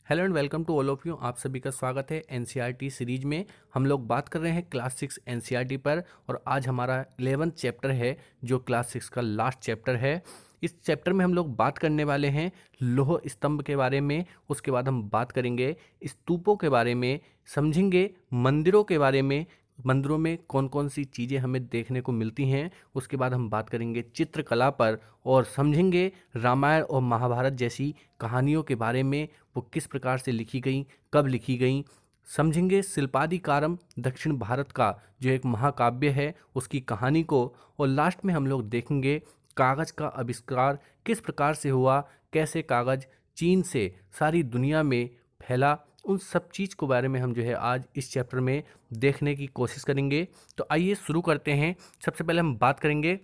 Hello and welcome to all of you. आप सभी का स्वागत है एनसीईआरटी सीरीज में। हम लोग बात कर रहे हैं क्लास 6 एनसीईआरटी पर और आज हमारा 11th चैप्टर है जो क्लास 6 का लास्ट चैप्टर है। इस चैप्टर में हम लोग बात करने वाले हैं लौह स्तंभ के बारे में। उसके बाद हम बात करेंगे स्तूपों के बारे में, समझेंगे मंदिरों के बारे में, मंदिरों में कौन कौन सी चीज़ें हमें देखने को मिलती हैं। उसके बाद हम बात करेंगे चित्रकला पर और समझेंगे रामायण और महाभारत जैसी कहानियों के बारे में, वो किस प्रकार से लिखी गई, कब लिखी गई। समझेंगे शिल्पादिकारम दक्षिण भारत का जो एक महाकाव्य है उसकी कहानी को। और लास्ट में हम लोग देखेंगे कागज़ का आविष्कार किस प्रकार से हुआ, कैसे कागज़ चीन से सारी दुनिया में फैला। उन सब चीज़ के बारे में हम जो है आज इस चैप्टर में देखने की कोशिश करेंगे। तो आइए शुरू करते हैं। सबसे पहले हम बात करेंगे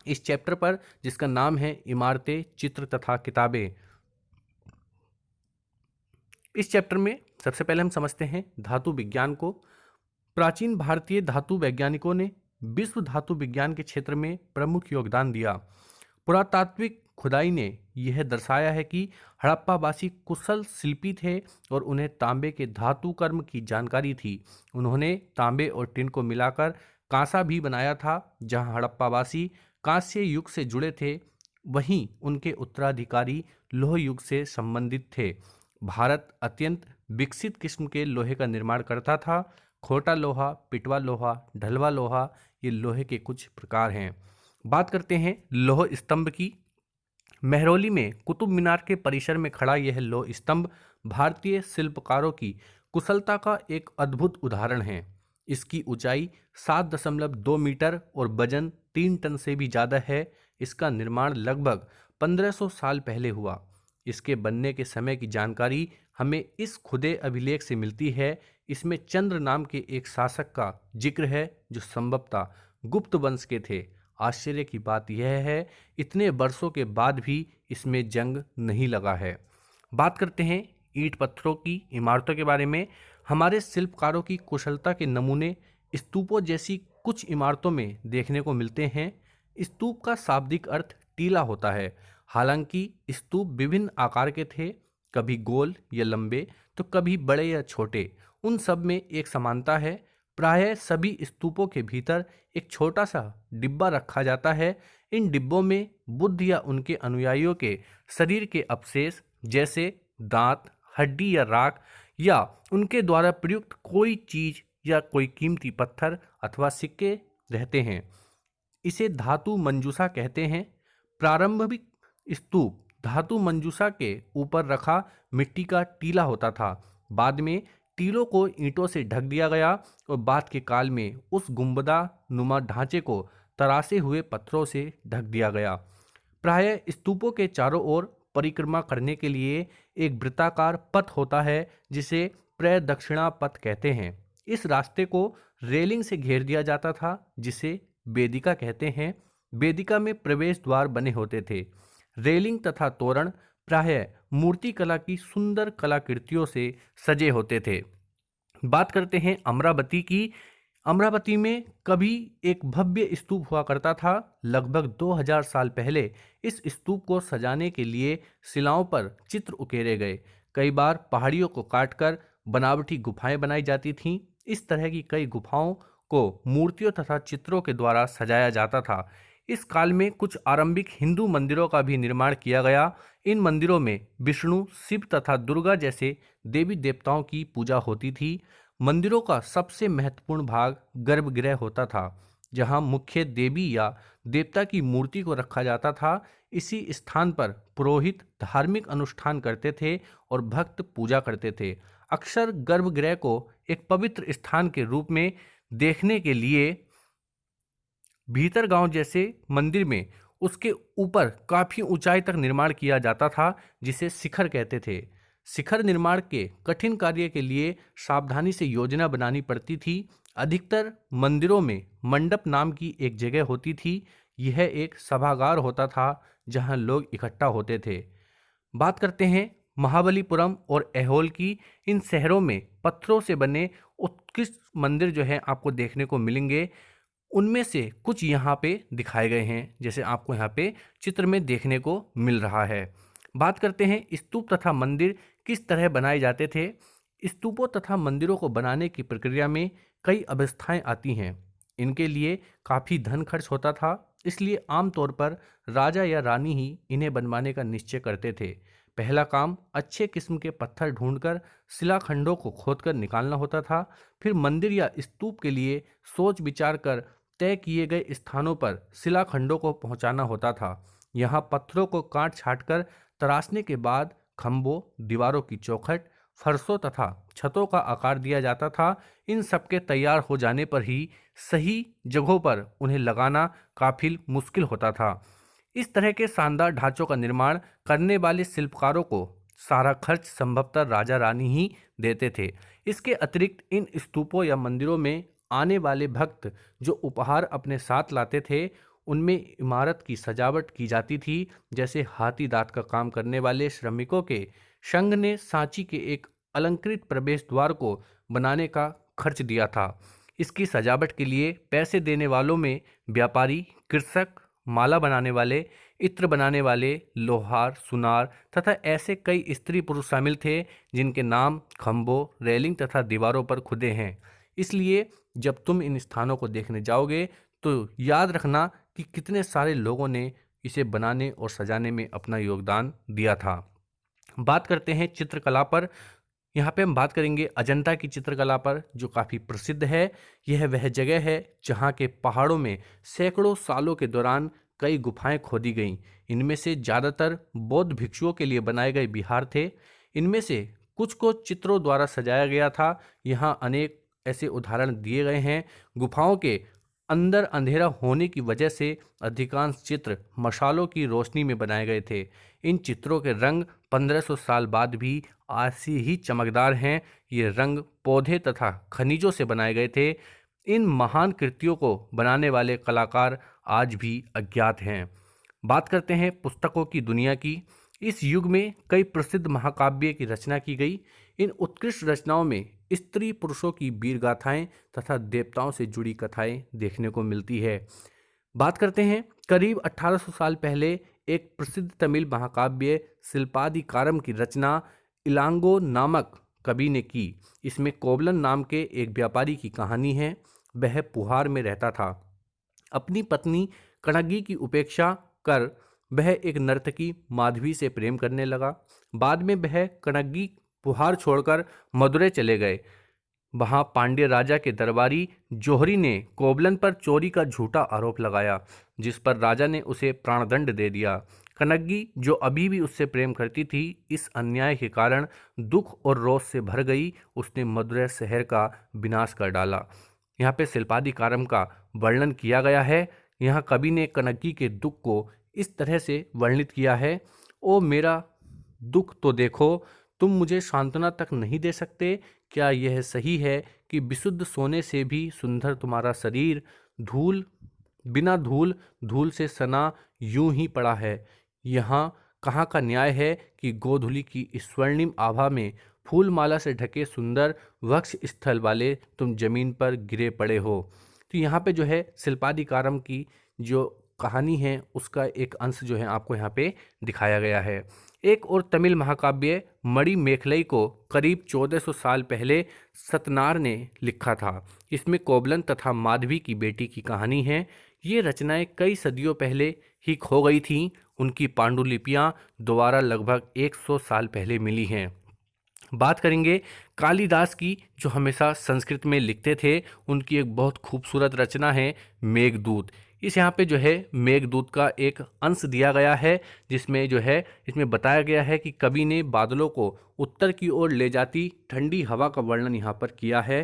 इस चैप्टर पर जिसका नाम है इमारतें, चित्र तथा किताबें। इस चैप्टर में सबसे पहले हम समझते हैं धातु विज्ञान को। प्राचीन भारतीय धातु वैज्ञानिकों ने विश्व धातु विज्ञान के क्षेत्र में प्रमुख योगदान दिया। पुरातात्विक खुदाई ने यह दर्शाया है कि हड़प्पावासी कुशल शिल्पी थे और उन्हें तांबे के धातु कर्म की जानकारी थी। उन्होंने तांबे और टिन को मिलाकर कांसा भी बनाया था। जहां हड़प्पावासी कांस्य युग से जुड़े थे, वहीं उनके उत्तराधिकारी लौह युग से संबंधित थे। भारत अत्यंत विकसित किस्म के लोहे का निर्माण करता था। खोटा लोहा, पिटवा लोहा, ढलवा लोहा, ये लोहे के कुछ प्रकार हैं। बात करते हैं लौह स्तंभ की। महरौली में कुतुब मीनार के परिसर में खड़ा यह लौह स्तंभ भारतीय शिल्पकारों की कुशलता का एक अद्भुत उदाहरण है। इसकी ऊंचाई 7.2 मीटर और वजन 3 टन से भी ज़्यादा है। इसका निर्माण लगभग 1500 साल पहले हुआ। इसके बनने के समय की जानकारी हमें इस खुदे अभिलेख से मिलती है। इसमें चंद्र नाम के एक शासक का जिक्र है जो संभवतः गुप्त वंश के थे। आश्चर्य की बात यह है इतने वर्षों के बाद भी इसमें जंग नहीं लगा है। बात करते हैं ईंट पत्थरों की इमारतों के बारे में। हमारे शिल्पकारों की कुशलता के नमूने स्तूपों जैसी कुछ इमारतों में देखने को मिलते हैं। स्तूप का शाब्दिक अर्थ टीला होता है। हालांकि स्तूप विभिन्न आकार के थे, कभी गोल या लंबे तो कभी बड़े या छोटे। उन सब में एक समानता है। प्रायः सभी स्तूपों के भीतर एक छोटा सा डिब्बा रखा जाता है। इन डिब्बों में बुद्ध या उनके अनुयायियों के शरीर के अवशेष जैसे दांत, हड्डी या राख, या उनके द्वारा प्रयुक्त कोई चीज या कोई कीमती पत्थर अथवा सिक्के रहते हैं। इसे धातु मंजूषा कहते हैं। प्रारंभिक स्तूप धातु मंजूषा के ऊपर रखा मिट्टी का टीला होता था। बाद में टीलों को ईंटों से ढक दिया गया और बाद के काल में उस गुंबदा नुमा ढांचे को तरासे हुए पत्थरों से ढक दिया गया। प्रायः स्तूपों के चारों ओर परिक्रमा करने के लिए एक वृत्ताकार पथ होता है जिसे प्रदक्षिणा पथ कहते हैं। इस रास्ते को रेलिंग से घेर दिया जाता था जिसे वेदिका कहते हैं। वेदिका में प्रवेश द्वार बने होते थे। रेलिंग तथा तोरण प्रायः मूर्तिकला की सुंदर कलाकृतियों से सजे होते थे। बात करते हैं अमरावती की। अमरावती में कभी एक भव्य स्तूप हुआ करता था। लगभग 2000 साल पहले इस स्तूप को सजाने के लिए शिलाओं पर चित्र उकेरे गए। कई बार पहाड़ियों को काटकर बनावटी गुफाएं बनाई जाती थीं। इस तरह की कई गुफाओं को मूर्तियों तथा चित्रों के द्वारा सजाया जाता था। इस काल में कुछ आरंभिक हिंदू मंदिरों का भी निर्माण किया गया। इन मंदिरों में विष्णु, शिव तथा दुर्गा जैसे देवी देवताओं की पूजा होती थी। मंदिरों का सबसे महत्वपूर्ण भाग गर्भगृह होता था, जहां मुख्य देवी या देवता की मूर्ति को रखा जाता था। इसी स्थान पर पुरोहित धार्मिक अनुष्ठान करते थे और भक्त पूजा करते थे। अक्सर गर्भगृह को एक पवित्र स्थान के रूप में देखने के लिए भीतर गांव जैसे मंदिर में उसके ऊपर काफी ऊंचाई तक निर्माण किया जाता था जिसे शिखर कहते थे। शिखर निर्माण के कठिन कार्य के लिए सावधानी से योजना बनानी पड़ती थी। अधिकतर मंदिरों में मंडप नाम की एक जगह होती थी। यह एक सभागार होता था जहां लोग इकट्ठा होते थे। बात करते हैं महाबलीपुरम और ऐहोल की। इन शहरों में पत्थरों से बने उत्कृष्ट मंदिर जो हैं आपको देखने को मिलेंगे। उनमें से कुछ यहाँ पे दिखाए गए हैं, जैसे आपको यहाँ पे चित्र में देखने को मिल रहा है। बात करते हैं स्तूप तथा मंदिर किस तरह बनाए जाते थे। स्तूपों तथा मंदिरों को बनाने की प्रक्रिया में कई अवस्थाएं आती हैं। इनके लिए काफ़ी धन खर्च होता था, इसलिए आमतौर पर राजा या रानी ही इन्हें बनवाने का निश्चय करते थे। पहला काम अच्छे किस्म के पत्थर ढूंढकर शिलाखंडों को खोदकर निकालना होता था। फिर मंदिर या स्तूप के लिए सोच विचार कर तय किए गए स्थानों पर शिलाखंडों को पहुंचाना होता था। यहाँ पत्थरों को काट छाट कर तराशने के बाद खंभों, दीवारों की चौखट, फर्शों तथा छतों का आकार दिया जाता था। इन सबके तैयार हो जाने पर ही सही जगहों पर उन्हें लगाना काफी मुश्किल होता था। इस तरह के शानदार ढांचों का निर्माण करने वाले शिल्पकारों को सारा खर्च संभवतः राजा रानी ही देते थे। इसके अतिरिक्त इन स्तूपों या मंदिरों में आने वाले भक्त जो उपहार अपने साथ लाते थे, उनमें इमारत की सजावट की जाती थी। जैसे हाथी दांत का काम करने वाले श्रमिकों के संघ ने सांची के एक अलंकृत प्रवेश द्वार को बनाने का खर्च दिया था। इसकी सजावट के लिए पैसे देने वालों में व्यापारी, कृषक, माला बनाने वाले, इत्र बनाने वाले, लोहार, सुनार तथा ऐसे कई स्त्री पुरुष शामिल थे जिनके नाम खंभों, रेलिंग तथा दीवारों पर खुदे हैं। इसलिए जब तुम इन स्थानों को देखने जाओगे तो याद रखना कि कितने सारे लोगों ने इसे बनाने और सजाने में अपना योगदान दिया था। बात करते हैं चित्रकला पर। यहाँ पे हम बात करेंगे अजंता की चित्रकला पर, जो काफ़ी प्रसिद्ध है। यह वह जगह है जहाँ के पहाड़ों में सैकड़ों सालों के दौरान कई गुफाएं खोदी गईं। इनमें से ज़्यादातर बौद्ध भिक्षुओं के लिए बनाए गए विहार थे। इनमें से कुछ को चित्रों द्वारा सजाया गया था। यहाँ अनेक ऐसे उदाहरण दिए गए हैं। गुफाओं के अंदर अंधेरा होने की वजह से अधिकांश चित्र मशालों की रोशनी में बनाए गए थे। इन चित्रों के रंग 1500 साल बाद भी आज से ही चमकदार हैं। ये रंग पौधे तथा खनिजों से बनाए गए थे। इन महान कृतियों को बनाने वाले कलाकार आज भी अज्ञात हैं। बात करते हैं पुस्तकों की दुनिया की। इस युग में कई प्रसिद्ध महाकाव्य की रचना की गई। इन उत्कृष्ट रचनाओं में स्त्री पुरुषों की वीर गाथाएं तथा देवताओं से जुड़ी कथाएं देखने को मिलती है। बात करते हैं करीब 1800 साल पहले एक प्रसिद्ध तमिल महाकाव्य शिल्पादिकारम की रचना इलांगो नामक कवि ने की। इसमें कोवलन नाम के एक व्यापारी की कहानी है। वह पुहार में रहता था। अपनी पत्नी कणगी की उपेक्षा कर वह एक नर्तकी माधवी से प्रेम करने लगा। बाद में वह कणगी पुहार छोड़कर मदुरै चले गए। वहां पांड्य राजा के दरबारी जोहरी ने कोवलन पर चोरी का झूठा आरोप लगाया, जिस पर राजा ने उसे प्राणदंड दे दिया। कनग्गी, जो अभी भी उससे प्रेम करती थी, इस अन्याय के कारण दुख और रोष से भर गई। उसने मदुरै शहर का विनाश कर डाला। यहाँ पे शिल्पादिकारम का वर्णन किया गया है। यहाँ कवि ने कनग्गी के दुख को इस तरह से वर्णित किया है। ओ मेरा दुख तो देखो, तुम मुझे सांत्वना तक नहीं दे सकते। क्या यह सही है कि विशुद्ध सोने से भी सुंदर तुम्हारा शरीर धूल बिना धूल धूल से सना यूं ही पड़ा है। यहाँ कहाँ का न्याय है कि गोधूलि की इस स्वर्णिम आभा में फूलमाला से ढके सुंदर वक्ष स्थल वाले तुम जमीन पर गिरे पड़े हो। तो यहाँ पे जो है शिल्पादिकारम की जो कहानी है उसका एक अंश जो है आपको यहाँ पे दिखाया गया है। एक और तमिल महाकाव्य मणि मेखलई को करीब 1400 साल पहले सतनार ने लिखा था। इसमें कोवलन तथा माधवी की बेटी की कहानी है। ये रचनाएं कई सदियों पहले ही खो गई थीं। उनकी पांडुलिपियां दोबारा लगभग 100 साल पहले मिली हैं। बात करेंगे कालिदास की, जो हमेशा संस्कृत में लिखते थे। उनकी एक बहुत खूबसूरत रचना है मेघदूत। इस यहाँ पे जो है मेघदूत का एक अंश दिया गया है, जिसमें जो है इसमें बताया गया है कि कवि ने बादलों को उत्तर की ओर ले जाती ठंडी हवा का वर्णन यहाँ पर किया है।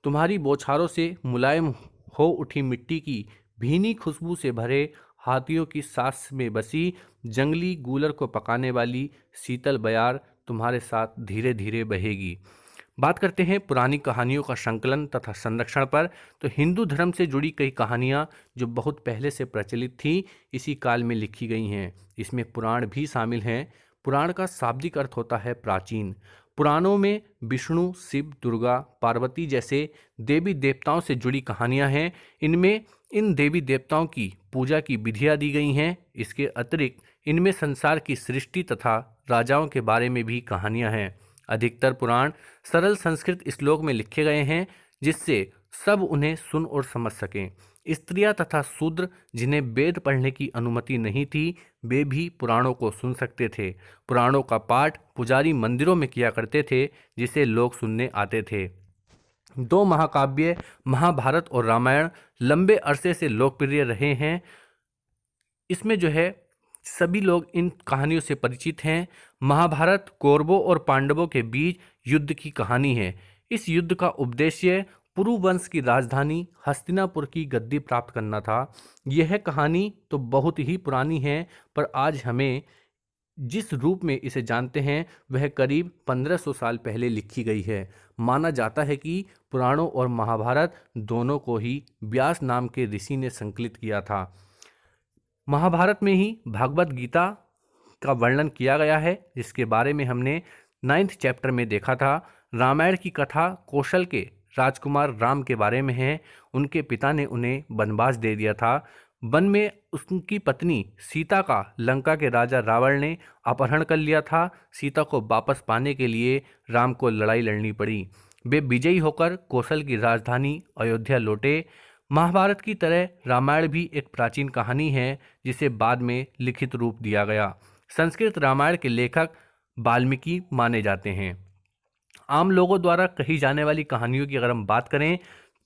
तुम्हारी बौछारों से मुलायम हो उठी मिट्टी की भीनी खुशबू से भरे हाथियों की सांस में बसी जंगली गूलर को पकाने वाली शीतल बयार तुम्हारे साथ धीरे धीरे बहेगी। बात करते हैं पुरानी कहानियों का संकलन तथा संरक्षण पर। तो हिंदू धर्म से जुड़ी कई कहानियाँ जो बहुत पहले से प्रचलित थी, इसी काल में लिखी गई हैं। इसमें पुराण भी शामिल हैं। पुराण का शाब्दिक अर्थ होता है प्राचीन। पुराणों में विष्णु, शिव, दुर्गा, पार्वती जैसे देवी देवताओं से जुड़ी कहानियाँ हैं। इनमें इन देवी देवताओं की पूजा की विधियाँ दी गई हैं। इसके अतिरिक्त इनमें संसार की सृष्टि तथा राजाओं के बारे में भी कहानियां हैं। अधिकतर पुराण सरल संस्कृत श्लोक में लिखे गए हैं, जिससे सब उन्हें सुन और समझ सकें। स्त्रियां तथा शूद्र जिन्हें वेद पढ़ने की अनुमति नहीं थी, वे भी पुराणों को सुन सकते थे। पुराणों का पाठ पुजारी मंदिरों में किया करते थे, जिसे लोग सुनने आते थे। दो महाकाव्य महाभारत और रामायण लंबे अरसे से लोकप्रिय रहे हैं। इसमें जो है सभी लोग इन कहानियों से परिचित हैं। महाभारत कौरवों और पांडवों के बीच युद्ध की कहानी है। इस युद्ध का उद्देश्य पुरु वंश की राजधानी हस्तिनापुर की गद्दी प्राप्त करना था। यह कहानी तो बहुत ही पुरानी है, पर आज हमें जिस रूप में इसे जानते हैं वह करीब 1500 साल पहले लिखी गई है। माना जाता है कि पुराणों और महाभारत दोनों को ही व्यास नाम के ऋषि ने संकलित किया था। महाभारत में ही भागवत गीता का वर्णन किया गया है, जिसके बारे में हमने 9th चैप्टर में देखा था। रामायण की कथा कौशल के राजकुमार राम के बारे में है। उनके पिता ने उन्हें वनवास दे दिया था। वन में उनकी पत्नी सीता का लंका के राजा रावण ने अपहरण कर लिया था। सीता को वापस पाने के लिए राम को लड़ाई लड़नी पड़ी। वे विजयी होकर कौशल की राजधानी अयोध्या लौटे। महाभारत की तरह रामायण भी एक प्राचीन कहानी है, जिसे बाद में लिखित रूप दिया गया। संस्कृत रामायण के लेखक वाल्मीकि माने जाते हैं। आम लोगों द्वारा कही जाने वाली कहानियों की अगर हम बात करें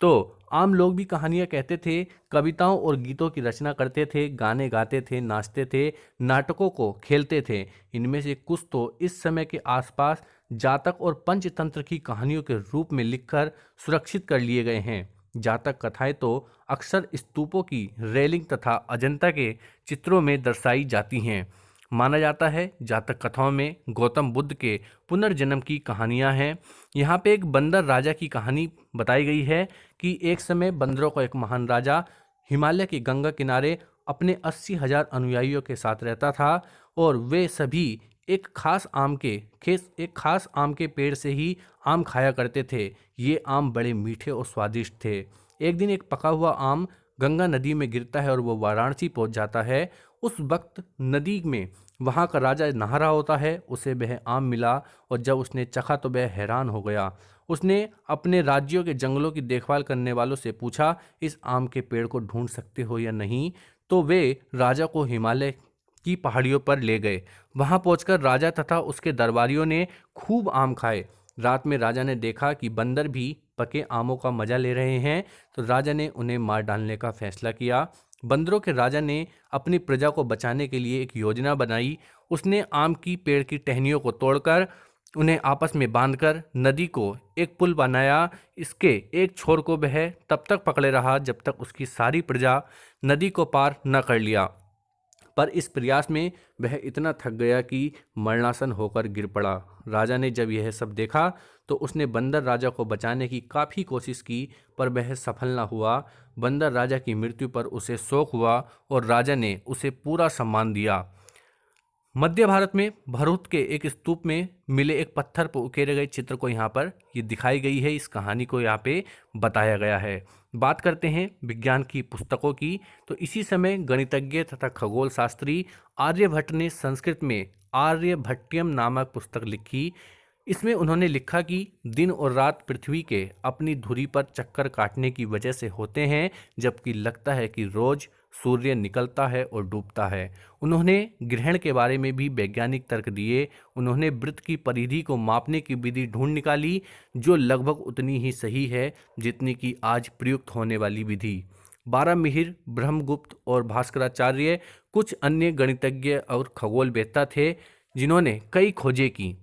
तो आम लोग भी कहानियाँ कहते थे, कविताओं और गीतों की रचना करते थे, गाने गाते थे, नाचते थे, नाटकों को खेलते थे। इनमें से कुछ तो इस समय के आसपास जातक और पंचतंत्र की कहानियों के रूप में लिखकर सुरक्षित कर लिए गए हैं। जातक कथाएं तो अक्सर स्तूपों की रेलिंग तथा अजंता के चित्रों में दर्शाई जाती हैं। माना जाता है जातक कथाओं में गौतम बुद्ध के पुनर्जन्म की कहानियां हैं। यहाँ पे एक बंदर राजा की कहानी बताई गई है कि एक समय बंदरों का एक महान राजा हिमालय के गंगा किनारे अपने 80,000 अनुयायियों के साथ रहता था और वे सभी एक खास आम के पेड़ से ही आम खाया करते थे। ये आम बड़े मीठे और स्वादिष्ट थे। एक दिन एक पका हुआ आम गंगा नदी में गिरता है और वो वाराणसी पहुंच जाता है। उस वक्त नदी में वहाँ का राजा नहा रहा होता है। उसे वह आम मिला और जब उसने चखा तो वह हैरान हो गया। उसने अपने राज्यों के जंगलों की देखभाल करने वालों से पूछा, इस आम के पेड़ को ढूंढ सकते हो या नहीं? तो वे राजा को हिमालय की पहाड़ियों पर ले गए। वहाँ पहुंचकर राजा तथा उसके दरबारियों ने खूब आम खाए। रात में राजा ने देखा कि बंदर भी पके आमों का मजा ले रहे हैं, तो राजा ने उन्हें मार डालने का फैसला किया। बंदरों के राजा ने अपनी प्रजा को बचाने के लिए एक योजना बनाई। उसने आम की पेड़ की टहनियों को तोड़कर उन्हें आपस में बांधकर नदी को एक पुल बनाया। इसके एक छोर को वह तब तक पकड़े रहा जब तक उसकी सारी प्रजा नदी को पार न कर लिया। पर इस प्रयास में वह इतना थक गया कि मरणासन होकर गिर पड़ा। राजा ने जब यह सब देखा तो उसने बंदर राजा को बचाने की काफ़ी कोशिश की, पर वह सफल न हुआ। बंदर राजा की मृत्यु पर उसे शोक हुआ और राजा ने उसे पूरा सम्मान दिया। मध्य भारत में भरूच के एक स्तूप में मिले एक पत्थर पर उकेरे गए चित्र को यहाँ पर ये दिखाई गई है। इस कहानी को यहाँ पे बताया गया है। बात करते हैं विज्ञान की पुस्तकों की, तो इसी समय गणितज्ञ तथा खगोल शास्त्री आर्यभट्ट ने संस्कृत में आर्यभट्टियम नामक पुस्तक लिखी। इसमें उन्होंने लिखा कि दिन और रात पृथ्वी के अपनी धुरी पर चक्कर काटने की वजह से होते हैं, जबकि लगता है कि रोज सूर्य निकलता है और डूबता है। उन्होंने ग्रहण के बारे में भी वैज्ञानिक तर्क दिए। उन्होंने वृत्त की परिधि को मापने की विधि ढूंढ निकाली, जो लगभग उतनी ही सही है जितनी कि आज प्रयुक्त होने वाली विधि। बारहमिहिर, ब्रह्मगुप्त और भास्कराचार्य कुछ अन्य गणितज्ञ और खगोलवेत्ता थे जिन्होंने कई खोजें की।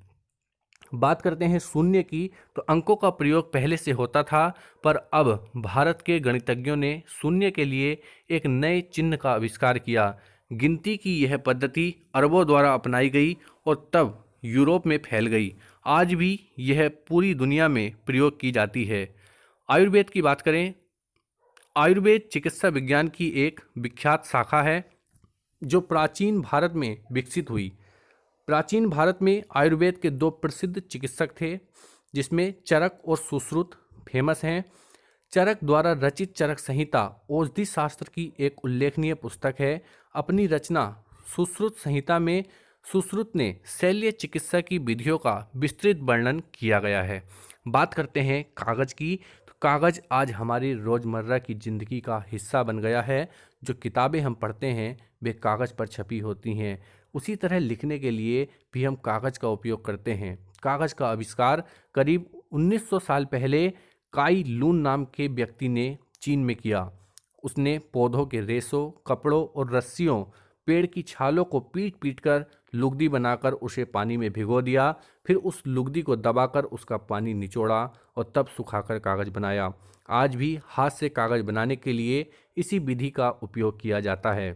बात करते हैं शून्य की, तो अंकों का प्रयोग पहले से होता था, पर अब भारत के गणितज्ञों ने शून्य के लिए एक नए चिन्ह का आविष्कार किया। गिनती की यह पद्धति अरबों द्वारा अपनाई गई और तब यूरोप में फैल गई। आज भी यह पूरी दुनिया में प्रयोग की जाती है। आयुर्वेद की बात करें, आयुर्वेद चिकित्सा विज्ञान की एक विख्यात शाखा है जो प्राचीन भारत में विकसित हुई। प्राचीन भारत में आयुर्वेद के दो प्रसिद्ध चिकित्सक थे, जिसमें चरक और सुश्रुत फेमस हैं। चरक द्वारा रचित चरक संहिता औषधि शास्त्र की एक उल्लेखनीय पुस्तक है। अपनी रचना सुश्रुत संहिता में सुश्रुत ने शल्य चिकित्सा की विधियों का विस्तृत वर्णन किया गया है। बात करते हैं कागज की, तो कागज आज हमारी रोजमर्रा की जिंदगी का हिस्सा बन गया है। जो किताबें हम पढ़ते हैं वे कागज पर छपी होती हैं। उसी तरह लिखने के लिए भी हम कागज का उपयोग करते हैं। कागज का आविष्कार करीब 1900 साल पहले काई लून नाम के व्यक्ति ने चीन में किया। उसने पौधों के रेशों, कपड़ों और रस्सियों, पेड़ की छालों को पीट पीट कर लुगदी बनाकर उसे पानी में भिगो दिया। फिर उस लुगदी को दबाकर उसका पानी निचोड़ा और तब सुखाकर कागज बनाया। आज भी हाथ से कागज बनाने के लिए इसी विधि का उपयोग किया जाता है।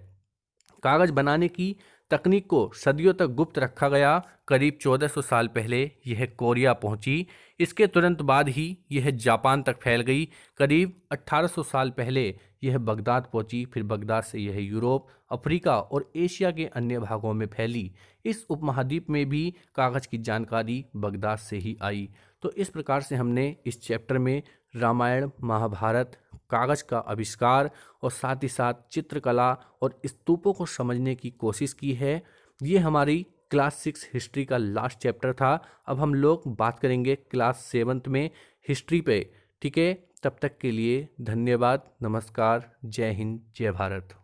कागज बनाने की तकनीक को सदियों तक गुप्त रखा गया। करीब 1400 साल पहले यह कोरिया पहुंची। इसके तुरंत बाद ही यह जापान तक फैल गई। करीब 1800 साल पहले यह बगदाद पहुंची। फिर बगदाद से यह यूरोप, अफ्रीका और एशिया के अन्य भागों में फैली। इस उपमहाद्वीप में भी कागज की जानकारी बगदाद से ही आई। तो इस प्रकार से हमने इस चैप्टर में रामायण, महाभारत, कागज का आविष्कार और साथ ही साथ चित्रकला और स्तूपों को समझने की कोशिश की है। ये हमारी क्लास 6 हिस्ट्री का लास्ट चैप्टर था। अब हम लोग बात करेंगे क्लास 7 में हिस्ट्री पे। ठीक है, तब तक के लिए धन्यवाद, नमस्कार, जय हिंद, जय भारत।